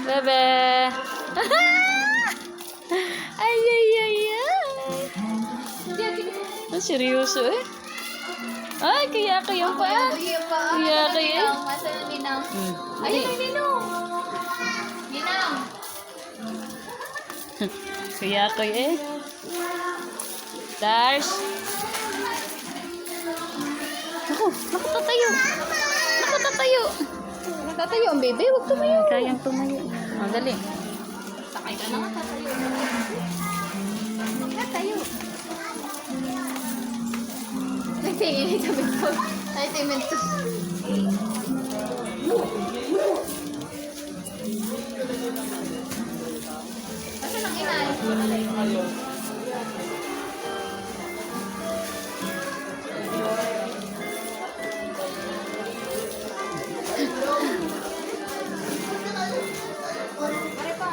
Bebe. Ay, ay, ay, ay. Ang seryoso eh. Ay, kaya kayo pa. Kaya kayo. Asan ang ninang? Hmm. Ayun ang ninong. Ninang. Kaya kayo eh. Dars. Naku, nakatatayo. Nakatatayo. Natatayo ang bebe, huwag tumayo. Kayang tumayo. Ang dali. Sakay ka na nga, tatayo. Tatayo. Nagtingin sa bito. Ay, timento. Asan ang inay? Pare pa.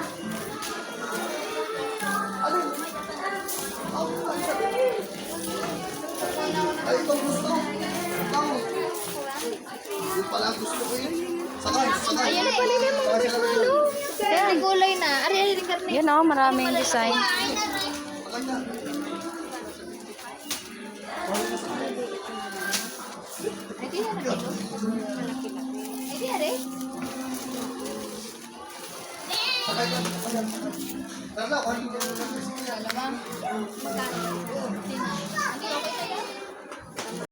Ay, ito gusto. Ito. Yung pala gusto ko yun. Sakay, sakay. Ayan na pala yung mga ano. Kaya may gulay na. Ari, ari, karne. Yan oh, maraming design. Sakay na. Ay, di na dito. Ay, di, ari. Sakay na. Tara na, kuhanin ko. Alam mo? Magkano? Hindi, okay sa'yo.